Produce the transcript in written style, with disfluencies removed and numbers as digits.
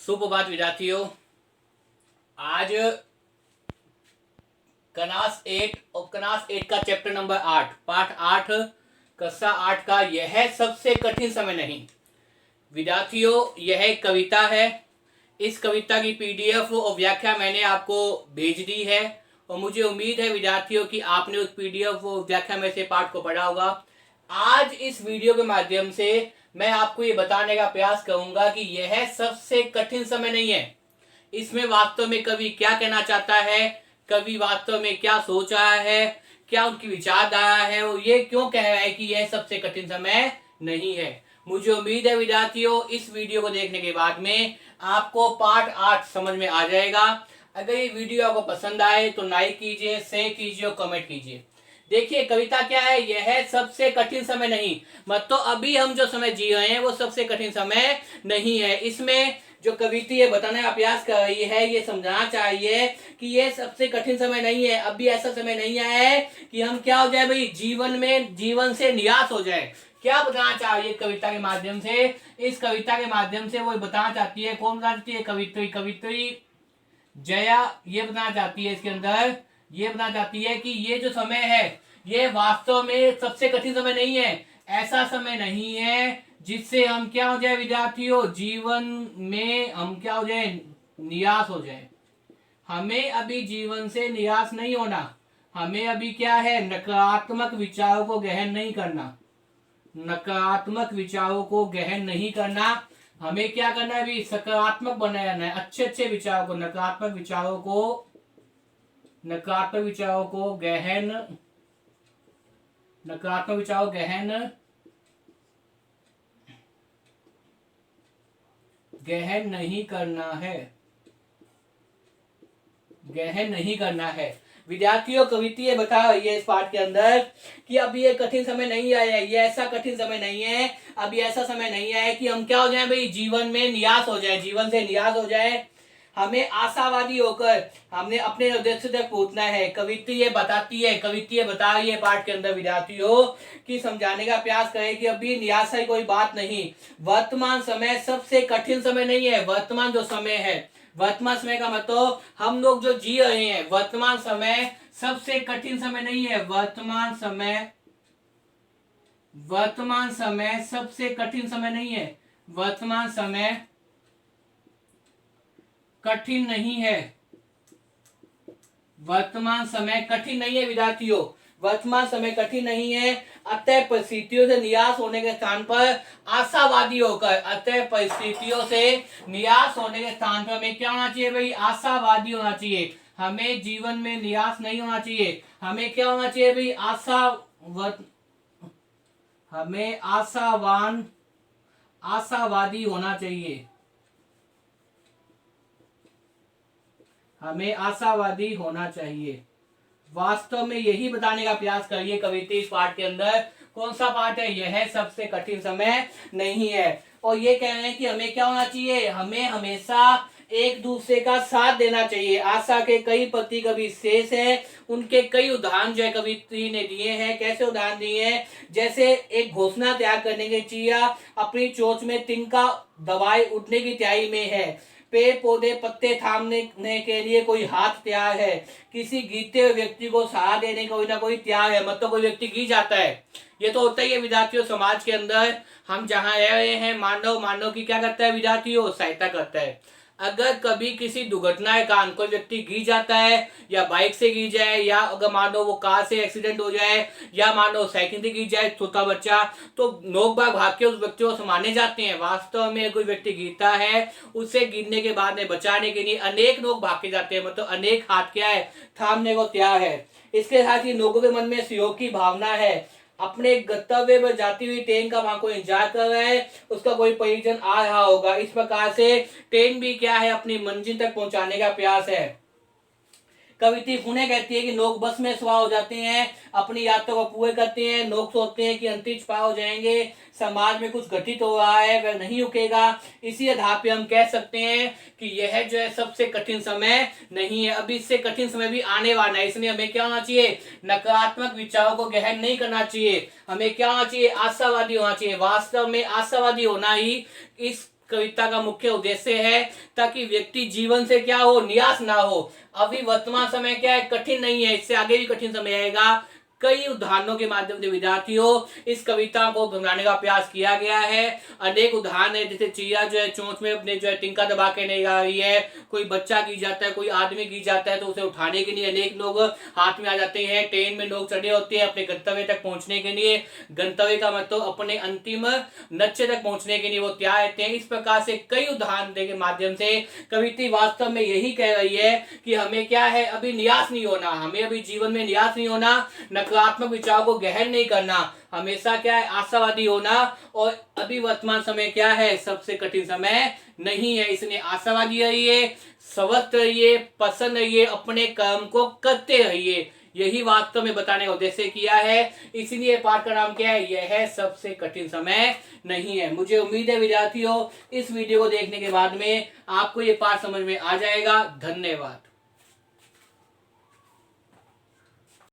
सुप्रभात विद्यार्थियों। आज कनास 8 का चैप्टर नंबर 8 पाठ 8 कक्षा 8 का यह सबसे कठिन समय नहीं। विद्यार्थियों, यह एक कविता है। इस कविता की पीडीएफ और व्याख्या मैंने आपको भेज दी है और मुझे उम्मीद है विद्यार्थियों कि आपने उस पीडीएफ और व्याख्या में से पाठ को पढ़ा होगा। आज इस वीडियो के माध्यम से मैं आपको ये बताने का प्रयास करूंगा कि यह सबसे कठिन समय नहीं है। इसमें वास्तव में कवि क्या कहना चाहता है, कवि वास्तव में क्या सोच रहा है, क्या उनकी विचारधारा है और ये क्यों कह रहा है कि यह सबसे कठिन समय नहीं है। मुझे उम्मीद है विद्यार्थियों इस वीडियो को देखने के बाद में आपको पाठ 8 समझ में आ जाएगा। अगर ये वीडियो आपको पसंद आए तो लाइक कीजिए, शेयर कीजिए और कमेंट कीजिए। देखिए कविता क्या है, यह सबसे कठिन समय नहीं, मतलब अभी हम जो समय जी रहे हैं वो सबसे कठिन समय नहीं है। इसमें जो कविता ये बताने का प्रयास कर रही है, ये समझाना चाहिए कि ये सबसे कठिन समय नहीं है। अभी ऐसा समय नहीं आया है कि हम क्या हो जाए भाई, जीवन से निराश हो जाए। क्या बताना चाहिए कविता के माध्यम से? इस कविता के माध्यम से वो बताना चाहती है, कौन बताना चाहती है? कवित्री जया ये बताना चाहती है, इसके अंदर ये बताना चाहती है कि ये जो समय है ये वास्तव में सबसे कठिन समय नहीं है। ऐसा समय नहीं है जिससे हम क्या हो जाए विद्यार्थियों, जीवन में हम क्या हो जाए, निराश हो जाए। हमें अभी जीवन से निराश नहीं होना। हमें अभी क्या है, नकारात्मक विचारों को गहन नहीं करना। नकारात्मक विचारों को गहन नहीं करना। हमें क्या करना है अभी, सकारात्मक बनाना है। अच्छे अच्छे विचारों को, नकारात्मक विचारों को गहन नहीं करना है। गहन नहीं करना है। विद्यार्थियों कविता ये बता रही है इस पाठ के अंदर कि अभी ये कठिन समय नहीं आया है। ये ऐसा कठिन समय नहीं है, अभी ऐसा समय नहीं आया है कि हम क्या हो जाए भाई, जीवन में निराश हो जाए, जीवन से निराश हो जाए। हमें आशावादी होकर हमने अपने उद्देश्य तक पहुंचना है। कविता ये बताती है, कविता ये बता रही है पाठ के अंदर विद्यार्थियों कि समझाने का प्रयास करें कि अभी निराशा की कोई बात नहीं। वर्तमान समय सबसे कठिन समय नहीं है। वर्तमान जो समय है, वर्तमान समय का मतलब हम लोग जो जी रहे हैं, वर्तमान समय सबसे कठिन समय नहीं है। वर्तमान समय सबसे कठिन समय नहीं है। वर्तमान समय कठिन नहीं है। वर्तमान समय कठिन नहीं है विद्यार्थियों, वर्तमान समय कठिन नहीं है। अतः परिस्थितियों से निराश होने के स्थान पर आशावादी होकर, हमें क्या होना चाहिए भाई, आशावादी होना चाहिए। हमें जीवन में निराश नहीं होना चाहिए। हमें क्या होना चाहिए भाई, हमें आशावादी होना चाहिए। हमें आशावादी होना चाहिए। वास्तव में यही बताने का प्रयास करिए कविता इस पाठ के अंदर। कौन सा पाठ है? यह सबसे कठिन समय नहीं है। और ये कह रहे हैं कि हमें क्या होना चाहिए, हमें हमेशा एक दूसरे का साथ देना चाहिए। आशा के कई प्रतीक अभी शेष है, उनके कई उदाहरण जो है कवित्री ने दिए हैं। कैसे उदाहरण दिए हैं? जैसे एक घोषणा तैयार करने की चिड़िया अपनी चोंच में तिनका दबाए उठने की तैयारी में है। पेड़ पौधे पत्ते थामने के लिए कोई हाथ तैयार है। किसी गीते हुए व्यक्ति को सहारा देने कोई ना कोई तैयार है, मतलब कोई व्यक्ति गिर जाता है। ये तो होता ही है विद्यार्थियों, समाज के अंदर हम जहाँ रह रहे हैं, मानव की क्या करता है विद्यार्थियों, सहायता करता है। अगर कभी किसी दुर्घटना के कारण कोई व्यक्ति गिर जाता है, या बाइक से गिर जाए, या अगर मानो वो कार से एक्सीडेंट हो जाए, या मानो साइकिल से गिर जाए छोटा बच्चा, तो लोग बाग भाग के उस व्यक्ति को संभालने जाते हैं। वास्तव में कोई व्यक्ति गिरता है, उससे गिरने के बाद में बचाने के लिए अनेक लोग भाग के जाते हैं, मतलब अनेक हाथ क्या है, थामने को तैयार है। इसके साथ ही लोगों के मन में सहयोग की भावना है। अपने गंतव्य पर जाती हुई ट्रेन का वहां कोई इंतजार कर रहा है, उसका कोई परिजन आ रहा होगा। इस प्रकार से ट्रेन भी क्या है, अपनी मंजिल तक पहुंचाने का प्रयास है। कविता पुणे कहती है कि लोग बस में सवार हो जाते हैं, अपनी यात्रा को पूरे करते हैं। लोग सोचते हैं कि अंतरिक्ष पार हो जाएंगे, समाज में कुछ घटित हो रहा है, वह नहीं रुकेगा। इसी आधार पे हम कह सकते हैं कि यह जो है सबसे कठिन समय नहीं है। अभी इससे कठिन समय भी आने वाला है। इसलिए हमें क्या होना चाहिए, नकारात्मक विचारों को गहन नहीं करना चाहिए। हमें क्या होना चाहिए, आशावादी होना चाहिए। वास्तव में आशावादी होना ही इस कविता का मुख्य उद्देश्य है ताकि व्यक्ति जीवन से क्या हो, निराश ना हो। अभी वर्तमान समय क्या है, कठिन नहीं है, इससे आगे भी कठिन समय आएगा। कई उदाहरणों के माध्यम से विद्यार्थियों इस कविता को बनाने का प्रयास किया गया है। अनेक उदाहरण है, जैसे चिड़िया जो है चोंच में अपने जो है तिनका दबा के नहीं आ रही है, कोई बच्चा गिर जाता है, कोई आदमी गिर जाता है तो उसे उठाने के लिए अनेक लोग हाथ में आ जाते हैं। ट्रेन में लोग चढ़े होते हैं अपने गंतव्य तक पहुंचने के लिए। गंतव्य का मतलब अपने अंतिम लक्ष्य तक पहुंचने के लिए वो तैयार रहते हैं। इस प्रकार से कई उदाहरण के माध्यम से कविता वास्तव में यही कह रही है कि हमें क्या है, अभी निराश नहीं होना, हमें अभी जीवन में निराश नहीं होना, नकारात्मक विचारों को गहन नहीं करना, हमेशा क्या है, आशावादी होना। और अभी वर्तमान समय क्या है, सबसे कठिन समय नहीं है, इसलिए आशावादी रहिए, स्वस्थ रहिए, पसंद रहिए, अपने कर्म को करते रहिए। यही वास्तव में बताने का उद्देश्य किया है, इसलिए पाठ का नाम क्या है, यह है सबसे कठिन समय नहीं है। मुझे उम्मीद है विद्यार्थियों, इस वीडियो को देखने के बाद में आपको ये पाठ समझ में आ जाएगा। धन्यवाद।